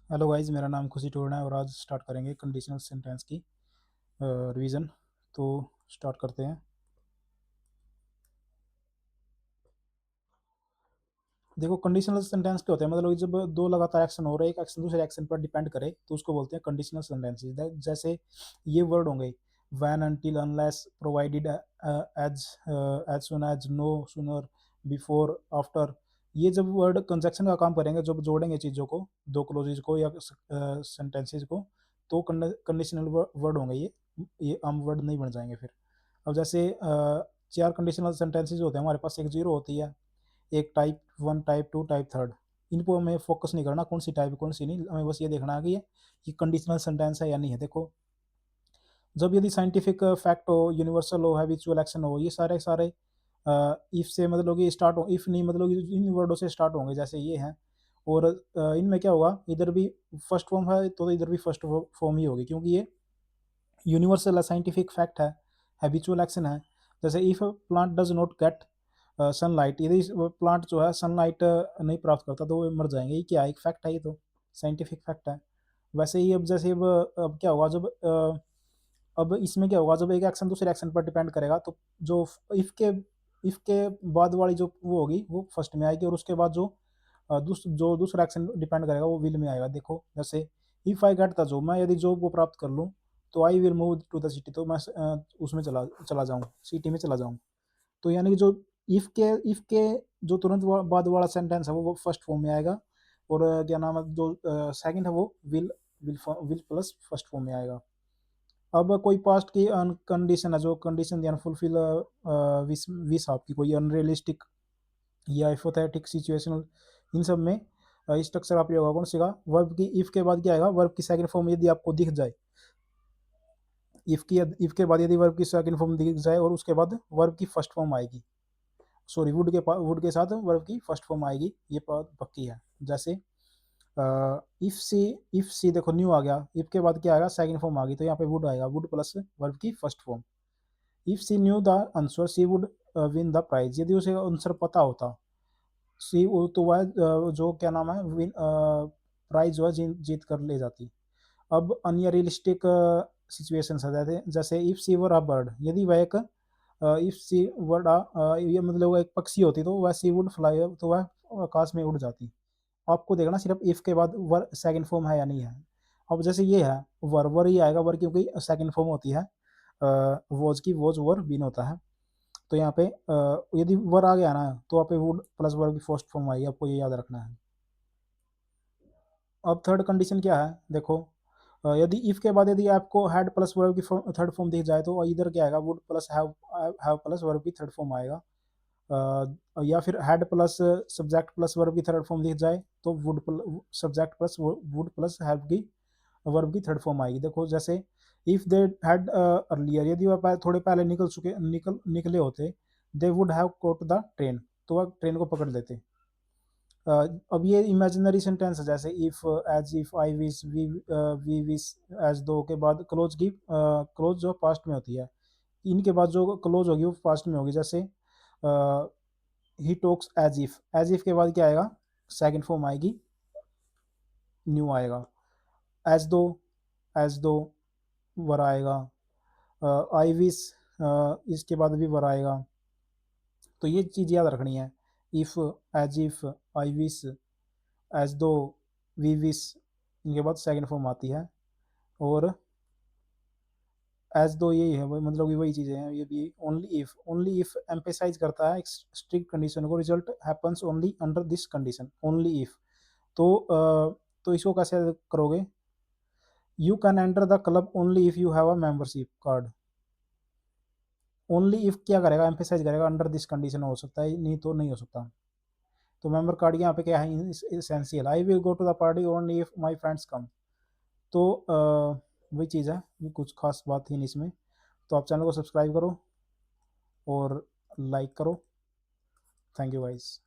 Hello guys, मेरा नाम खुशी टोरना है और आज स्टार्ट करेंगे कंडीशनल सेंटेंस की रिवीजन। तो स्टार्ट करते हैं। देखो, कंडीशनल सेंटेंस क्या होते हैं, मतलब जब दो लगातार एक्शन हो रहे हैं, एक एक्शन दूसरे एक्शन पर डिपेंड करे तो उसको बोलते हैं कंडीशनल सेंटेंसेस। जैसे ये वर्ड होंगे when, until, unless, provided, as, as soon as, no, sooner, before, after. ये जब वर्ड कंजक्शन का काम करेंगे, जब जोड़ेंगे चीज़ों को, दो क्लोजेज को या सेंटेंसेज को, तो कंडीशनल वर्ड होंगे ये आम वर्ड नहीं बन जाएंगे फिर। अब जैसे चार कंडीशनल सेंटेंसेज होते हैं हमारे पास, एक जीरो होती है, एक type one, type two, type third. इनको हमें फोकस नहीं करना कौन सी टाइप कौन सी नहीं, हमें बस ये देखना है कि ये कंडीशनल सेंटेंस है या नहीं है। देखो, जब यदि साइंटिफिक फैक्ट हो, यूनिवर्सल हो, हैबिचुअल एक्शन हो, ये सारे सारे इफ से मतलब कि स्टार्ट हो, इफ नहीं मतलब इन वर्डों से स्टार्ट होंगे, जैसे ये हैं। और इनमें क्या होगा, इधर भी फर्स्ट फॉर्म है तो इधर भी फर्स्ट फॉर्म ही होगी, क्योंकि ये यूनिवर्सल है, साइंटिफिक फैक्ट है, हैबिचुअल एक्शन है। जैसे if plant does not gate sunlight, यदि प्लांट जो है सनलाइट नहीं प्राप्त करता तो वो मर जाएंगे। ये क्या है, एक फैक्ट है, ये तो साइंटिफिक फैक्ट है। वैसे ही अब जैसे अब क्या होगा, जब अब इसमें क्या होगा, जब एक एक्शन दूसरे एक्शन पर डिपेंड करेगा तो जो इफ के बाद वाली जो वो होगी वो फर्स्ट में आएगी, और उसके बाद जो जो दूसरा एक्शन डिपेंड करेगा वो विल में आएगा। देखो, जैसे if I get the job, मैं यदि जॉब को प्राप्त कर लूँ तो I will move to the city, तो मैं उसमें चला चला जाऊँ, सिटी में चला जाऊँ। तो यानी कि जो इफ के जो तुरंत बाद वाला सेंटेंस है वो फर्स्ट फॉर्म में आएगा, और क्या नाम है, जो सेकंड है वो विल प्लस फर्स्ट फॉर्म में आएगा। अब कोई पास्ट की कंडीशन है, जो कंडीशन दी अनफुलफिल विश विश आपकी कोई अनरियलिस्टिक या हाइपोथेटिक सिचुएशनल, इन सब में स्ट्रक्चर आप ये होगा कौन सी का, वर्ब की इफ के बाद क्या आएगा, वर्ब की सेकंड फॉर्म यदि आपको दिख जाए, इफ के बाद यदि वर्ब की सेकंड फॉर्म दिख जाए और उसके बाद वर्ब की फर्स्ट फॉर्म आएगी, सॉरी वुड के साथ वर्ब की फर्स्ट फॉर्म आएगी, ये पक्की है। जैसे इफ सी देखो न्यू आ गया, इफ के बाद क्या आएगा, सेकंड फॉर्म आ गई, तो यहाँ पे वुड आएगा, वुड प्लस वर्ब की first form. If she knew the answer she would win the prize, यदि उसे आंसर पता होता, सी तो वह जो क्या नाम है विन प्राइज जो है जीत कर ले जाती। अब अनरियलिस्टिक सिचुएशन आ जाते हैं, जैसे if C were a bird, यदि वह एक इफ सी वर्ड ये मतलब एक पक्षी होती तो वह सी वुड फ्लाई, तो वह आकाश में उड़ जाती। आपको देखना सिर्फ इफ के बाद वर सेकंड फॉर्म है या नहीं है। अब जैसे ये है वर ही आएगा, वर क्योंकि सेकंड फॉर्म होती है वॉज की, वॉज वर बीन होता है। तो यहाँ पे यदि वर आ गया ना तो यहाँ पे वुड प्लस वर की फर्स्ट फॉर्म आएगी, आपको ये याद रखना है। अब थर्ड कंडीशन क्या है, देखो, यदि इफ के बाद यदि आपको हैड प्लस वर्ब की थर्ड फॉर्म दिख जाए तो इधर क्या आएगा, would plus have plus verb की थर्ड फॉर्म आएगा। या फिर had plus subject plus verb की थर्ड फॉर्म दिख जाए तो would subject plus would plus have की वर्ब की थर्ड फॉर्म आएगी। देखो, जैसे इफ दे हैड अर्लियर, यदि वह थोड़े पहले निकले होते, they would have caught the train, तो वह ट्रेन को पकड़ लेते। अब ये इमेजिनरी सेंटेंस है, जैसे if, as if, I wish, we wish, as though के बाद क्लोज की क्लोज जो पास्ट में होती है, इनके बाद जो क्लोज होगी वो पास्ट में होगी। जैसे ही टॉक्स एज इफ के बाद क्या आएगा, सेकंड फॉर्म आएगी, न्यू आएगा। एज दो वर आएगा। आई विश, इसके बाद भी वर आएगा। तो ये चीज़ याद रखनी है, if, as if, I wish, as though, we wish, इनके बाद सेकंड फॉर्म आती है। और एज दो यही है, वही मतलब कि वही चीज़ें हैं ये भी। ओनली इफ एम्फेसाइज करता है स्ट्रिक्ट कंडीशन को, result happens only under this condition, only if. तो तो इसको कैसे करोगे, you can enter the club only if you have a membership card. Only if क्या करेगा, एम्फेसाइज करेगा, अंडर दिस कंडीशन हो सकता है, नहीं तो नहीं हो सकता। तो मेंबर कार्ड यहाँ पे क्या है, essential. I will go to the party only if my friends come. तो वही चीज़ है, कुछ खास बात थी नहीं इसमें। तो आप चैनल को सब्सक्राइब करो और लाइक करो। Thank you guys.